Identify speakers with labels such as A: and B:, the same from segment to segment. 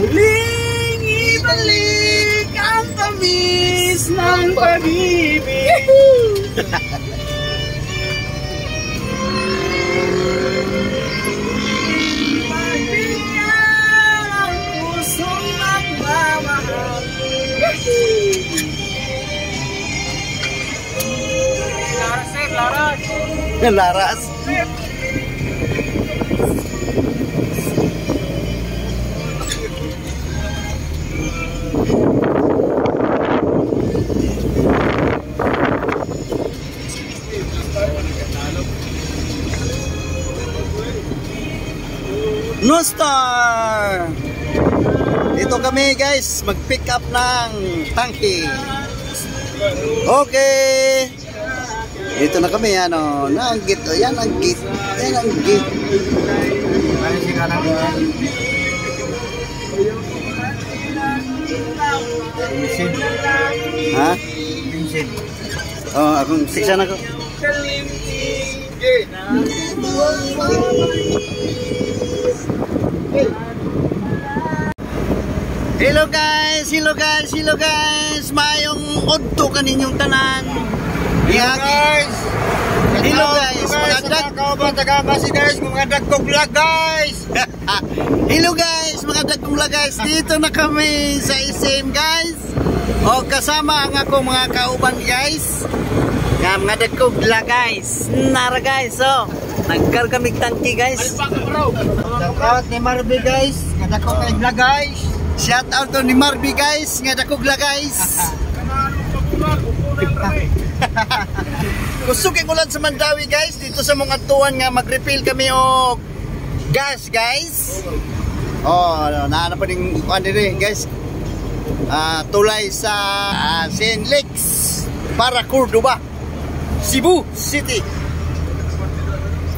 A: Muling ibalik ang tamis ng pag-ibig. Magbigyan ang pusong magmamahal. Laras, Laras.
B: Laras. No Star! Dito kami guys, mag-pick up ng tangke. Okay. Dito na kami, ano, ang gate, yan ang gate, yan ang gate. Ha? Oh, akong siksa na ko. Hello guys, hello guys, hello guys. Mayong udto kaninyong tanan.
A: Hello guys.
B: Hello guys, mga
A: guys, mga dagkong vlog guys.
B: Hello guys, mga dagkong vlog guys. Dito na kami sa SM guys. O kasama ang akong mga kauban guys. Mga dagkong vlog guys. Nara guys, so nagkar kami tangki guys.
A: Shout out ni Marby guys. Kadakong kay vlog guys.
B: Shout out to ni Marby guys, nga dagkong vlog guys. Kusugin ulan sa Mandawi guys, dito sa mga tuwan nga mag-refill kami o gas guys. Oh, naana pa ning kuan dire guys. Tulay sa St. Lex para Cordoba, Cebu City.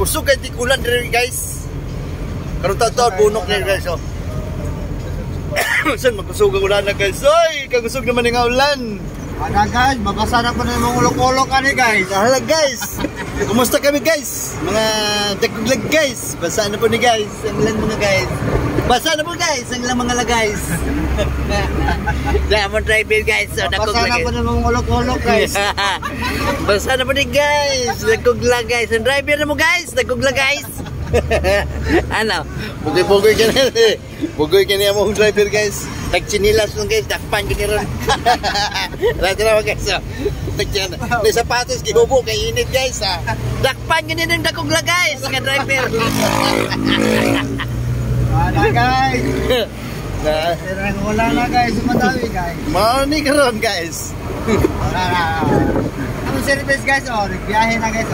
B: Kusugin di ulan dire guys. Karon taon bunok ni guys oh. Saan magkusugang ulan na guys? Oy, kagusog naman nga ulan.
A: Ada guys, babasa na po na yung ulok-ulok kani guys.
B: Hala guys. Kumusta kami guys? Mga dagkuglag guys. Basa na po ni guys. Ang ilan mga guys. Basa na po guys. Ang ilan mga guys. Diamond driver guys. So,
A: basa na po na yung ulok-ulok guys.
B: Basa na po ni guys. Dagkuglag guys. Ang driver na mo guys. Dagkuglag guys. Ano? Bugoy-bugoy ka na. Bugoy ka na yung driver guys. Nagchinilas nun guys, dakpan ko niya ron. Rata naman guys, may sapatos, kihubo, kay init guys. Dakpan ko niya ng dakugla guys, ka driver.
A: Wala guys. Wala na guys, Mandawi guys.
B: Morning ka ron guys.
A: Wala na. Ang service guys, oh, nagbiyahe na guys.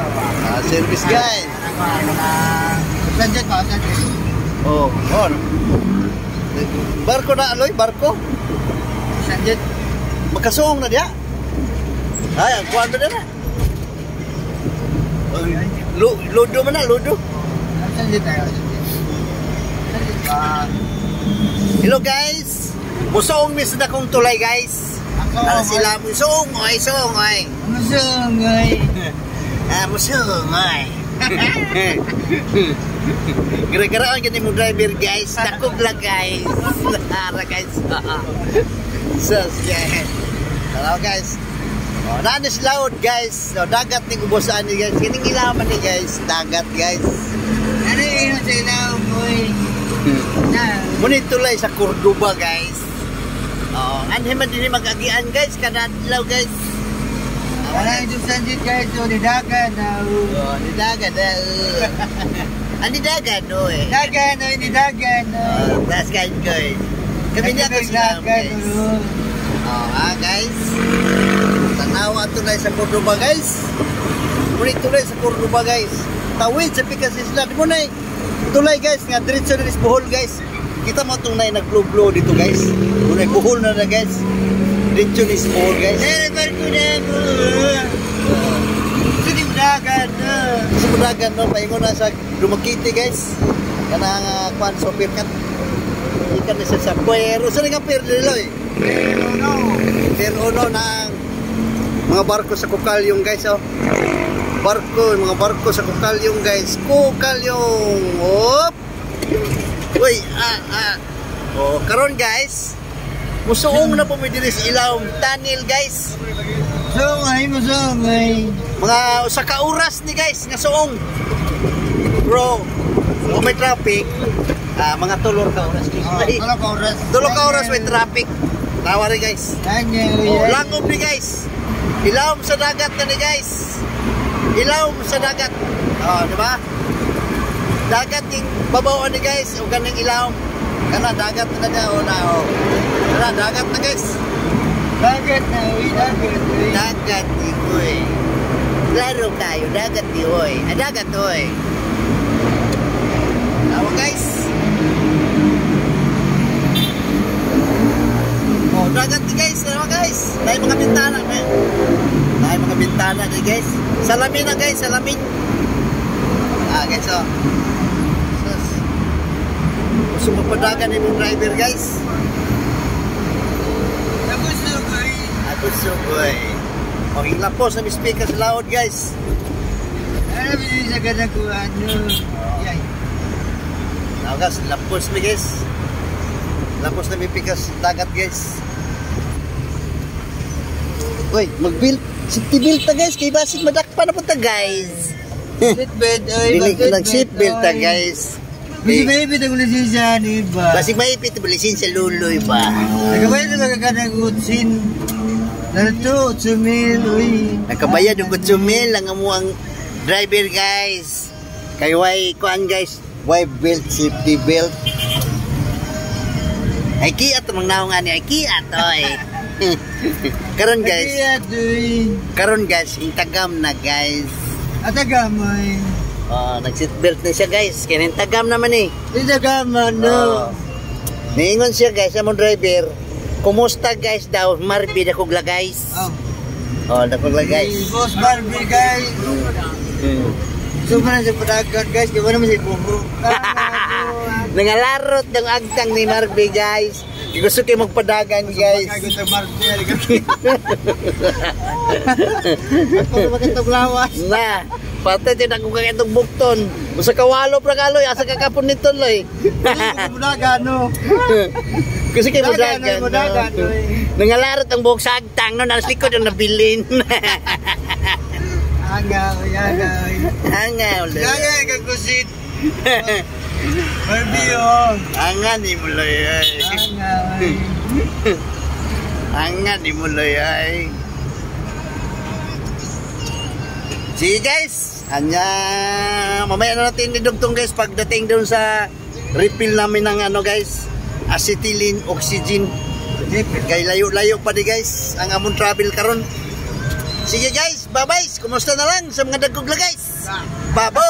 B: Service guys.
A: Sanjit pa, sanjit.
B: Oh, on. Barko na aloy, barko.
A: Sanjit.
B: Magkasuong na diya. Ay, ang kuwan ba na? Ludo man na, ludo.
A: Sanjit tayo. Sanjit pa.
B: Hello guys. Musuong mis na kong tulay guys. Para sila musuong, oy, suong, oy.
A: Musuong, oy.
B: Musuong, oy. Gara-gara ang ganyan mo driver guys. Nakugla guys. Nara guys. Sus guys. Hello guys. Nanis laod guys. Dagat ni kubusan ni guys. Kining ilaman ni guys. Dagat guys.
A: Ano yun sa ilaw boy?
B: Munit tulay sa Cordoba guys. Anhe man din mag-agian guys. Kanadlaw guys.
A: Wala yung sanjit guys. Nidagan na.
B: Nidagan na. Nidagan no eh.
A: Nidagan no, nidagan no.
B: That's kind guys. Kami niya kasi guys. Guys. Tanawa tulay sa Cordoba guys. Munit tulay sa Cordoba guys. Tawid sa Pikas Isla. Di mo na tulay guys. Nga diretso na Bohol guys. Kita mo itong na nag-blow dito guys. Unay Bohol na guys. Diretso ni Bohol guys.
A: Barko na mo. Sige dagan no.
B: Sa Budagan no. Paingon na sa Dumakiti guys. Kanang kwan so pirkat. Ikan na sa Puero. Saan nga Puero nila eh? Puero no ng mga barko sa Kukalyong guys oh. Mga barko sa Kukalyong guys. Kukalyong. Op. Uy, Oh, karon guys, musuong na po mi diri sa ilawom tunnel guys.
A: Sungay mo sungay.
B: Mga usa ka oras ni guys nga suong. Bro, kung may traffic, mga tulor ka oras.
A: Tulog ka oras.
B: Tulog ka oras may traffic. Tawa rin guys. Oh, langob ni guys. Ilawom sa dagat na ni guys. Ilawom sa dagat. Oh, di ba? Dagat yung babawaan ni guys. O ganang ilawom. Kana dagat na niya. O na, o. Kana dagat na guys.
A: Dagat na, uy, dagat, uy.
B: Dagat ni uy. Laro kayo, dagat ni uy. Dagat uy. Tawa guys. Oh, dagat ni guys, ano guys? Dahil mga bintana, dahil mga bintana ni guys. Salamin na guys, salamin. Guys, oh. Gusto magpadagan ni mong driver guys. Agusugoy. Oh, hilapos na speaker sa laod guys.
A: Ano bilhin sa ganang kuhan nyo? Yay.
B: Now guys, lapos mi guys. Lapos na pipikas dagat guys. Uy, mag-build. Safety belt ta guys. Kay basig madakpa na po ta guys.
A: Seatbelt, oy.
B: Dili ko lang seatbelt ta guys.
A: Kasi maipit ang lisensya ni ba?
B: Basig maipit ang lisensya luloy ba?
A: Nagkabayad na ganang utsin. Narito, 8,000, uy.
B: Nakabayad yung 8,000 lang mo ang driver guys. Kay why kuan guys. Why belt, safety belt. Ay kiat mang naong ani ay kiat oy. Karon guys.
A: Kiat uy.
B: Karon guys, intagam na guys.
A: Atagamay.
B: Oh, nag-seatbelt na siya guys. Kaya intagam naman eh.
A: Itagaman no.
B: Niingon siya guys, among driver. Kumusta guys daw? Marbi na kogla guys. Oh, nakogla guys.
A: Boss Barbie guys. Sobrang sa padagan guys. Kaya naman si Bumbo.
B: Nangalarot ng agtang ni Marbi guys. Gusto kayo magpadagan guys.
A: Ako sa Barbie. Ako na makitong lawas.
B: Na, patay din ako kakitong bukton. Usa kawalo pra kaloy, asa kakapon nito loy.
A: Mudagan no.
B: Kasi kayo mudagan.
A: Mudagan.
B: Nangalarot ang buhok sa agtang no, nasa likod yung nabilin.
A: Anga, anga.
B: Anga ulit.
A: Anga, kakusit. Barbie oh.
B: Anga ni mo loy ay.
A: Anga.
B: Anga ni mo loy ay. Sige guys, anya mamaya na natin idugtong guys pagdating doon sa refill namin ng ano guys, acetylene oxygen. Kay layo-layo pa di guys ang amon travel karon. Sige guys, bye-bye. Kumusta na lang sa mga dagkog guys? Babo.